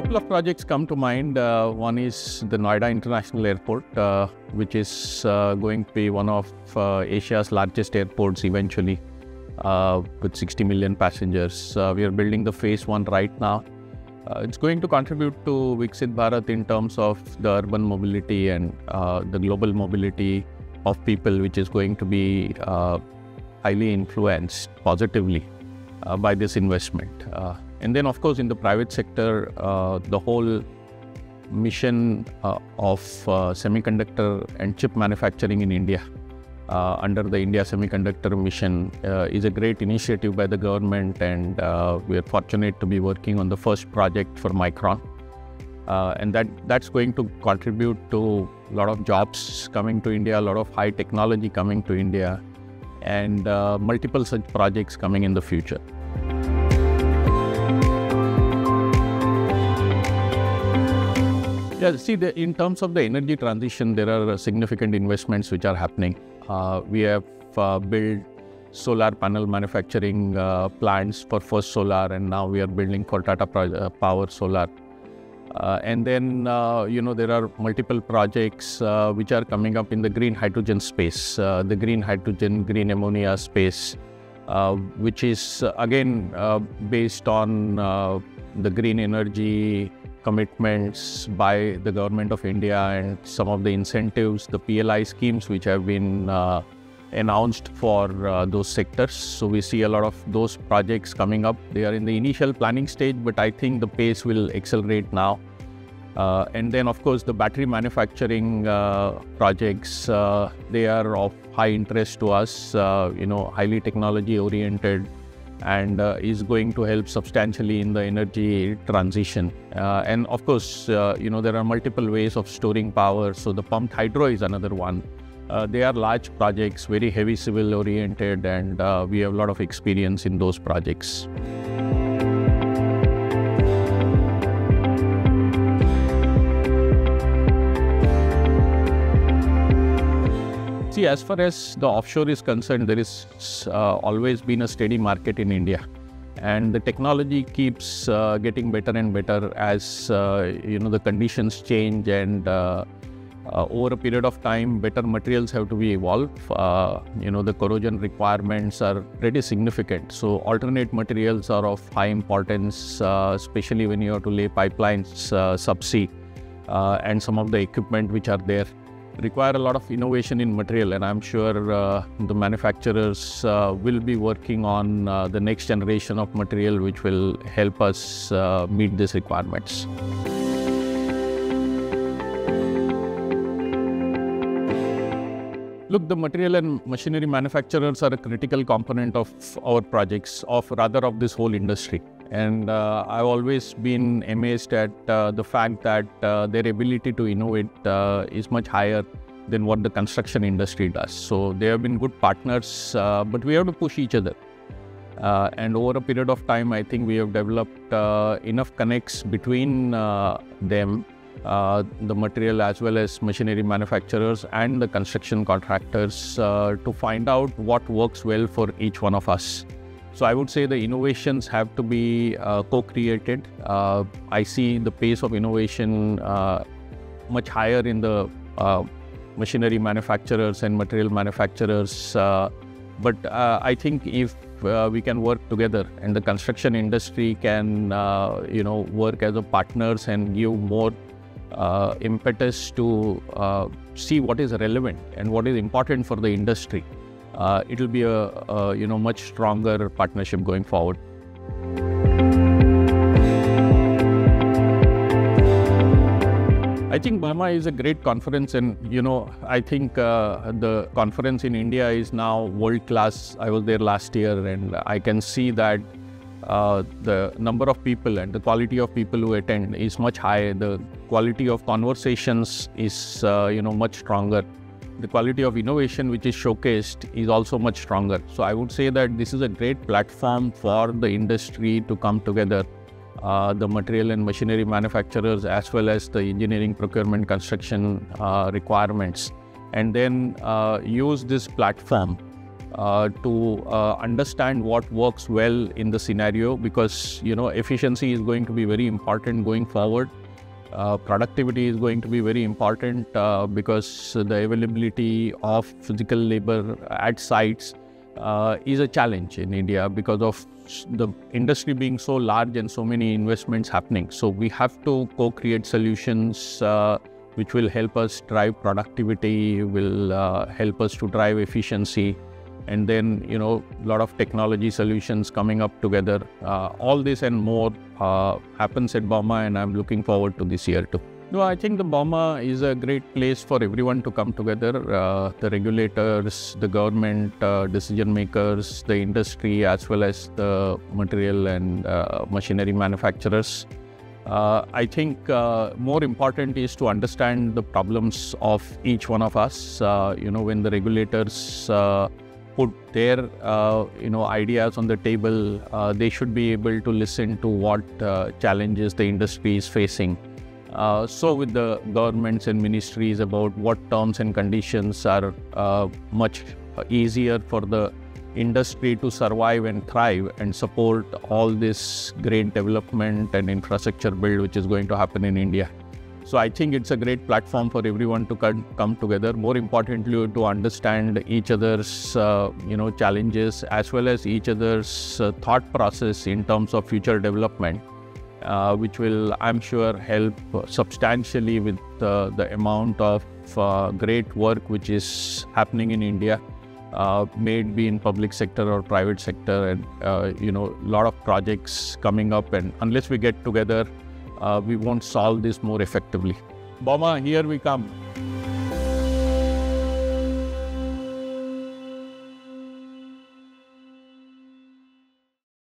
couple of projects come to mind. One is the Noida International Airport, which is going to be one of Asia's largest airports eventually, with 60 million passengers. We are building the phase 1 right now. It's going to contribute to Viksit Bharat in terms of the urban mobility and the global mobility of people, which is going to be highly influenced positively by this investment. And then, of course, in the private sector, the whole mission of semiconductor and chip manufacturing in India under the India Semiconductor Mission is a great initiative by the government, and we are fortunate to be working on the first project for Micron. And that's going to contribute to a lot of jobs coming to India, a lot of high technology coming to India, and multiple such projects coming in the future. Yeah, see, in terms of the energy transition, there are significant investments which are happening. We have built solar panel manufacturing plants for First Solar, and now we are building for Tata Power Solar. And then, there are multiple projects which are coming up in the green hydrogen space, the green hydrogen, green ammonia space, which is again based on the green energy commitments by the government of India and some of the incentives, the PLI schemes which have been announced for those sectors. So we see a lot of those projects coming up. They are in the initial planning stage, but I think the pace will accelerate now. And then, of course, the battery manufacturing projects, they are of high interest to us, highly technology oriented, and is going to help substantially in the energy transition. And of course, there are multiple ways of storing power. So the pumped hydro is another one. They are large projects, very heavy civil oriented, and we have a lot of experience in those projects. See, as far as the offshore is concerned, there is always been a steady market in India, and the technology keeps getting better and better as the conditions change, and over a period of time, better materials have to be evolved. The corrosion requirements are pretty significant, so alternate materials are of high importance, especially when you have to lay pipelines subsea, and some of the equipment which are there require a lot of innovation in material, and I'm sure the manufacturers will be working on the next generation of material which will help us meet these requirements. Look, the material and machinery manufacturers are a critical component of our projects, of this whole industry. And I've always been amazed at the fact that their ability to innovate is much higher than what the construction industry does. So they have been good partners, but we have to push each other. And over a period of time, I think we have developed enough connects between them, the material as well as machinery manufacturers and the construction contractors, to find out what works well for each one of us. So I would say the innovations have to be co-created. I see the pace of innovation much higher in the machinery manufacturers and material manufacturers. But I think if we can work together and the construction industry can, work as a partners and give more impetus to see what is relevant and what is important for the industry, it will be a much stronger partnership going forward. I think bauma is a great conference, and I think the conference in India is now world class. I was there last year, and I can see that the number of people and the quality of people who attend is much higher. The quality of conversations is much stronger. The quality of innovation which is showcased is also much stronger. So I would say that this is a great platform for the industry to come together, the material and machinery manufacturers as well as the engineering, procurement, construction requirements, and then use this platform to understand what works well in the scenario, because efficiency is going to be very important going forward. Productivity is going to be very important because the availability of physical labor at sites is a challenge in India because of the industry being so large and so many investments happening. So we have to co-create solutions which will help us drive productivity, will help us to drive efficiency, and then a lot of technology solutions coming up together. All this and more happens at bauma, and I'm looking forward to this year too. No, I think the bauma is a great place for everyone to come together. The regulators, the government, decision makers, the industry, as well as the material and machinery manufacturers. I think more important is to understand the problems of each one of us. When the regulators put their ideas on the table, they should be able to listen to what challenges the industry is facing. So with the governments and ministries about what terms and conditions are much easier for the industry to survive and thrive and support all this great development and infrastructure build which is going to happen in India. So I think it's a great platform for everyone to come together. More importantly, to understand each other's challenges as well as each other's thought process in terms of future development, which will, I'm sure, help substantially with the amount of great work which is happening in India, may it be in public sector or private sector, and lot of projects coming up. And unless we get together, we won't solve this more effectively. bauma, here we come.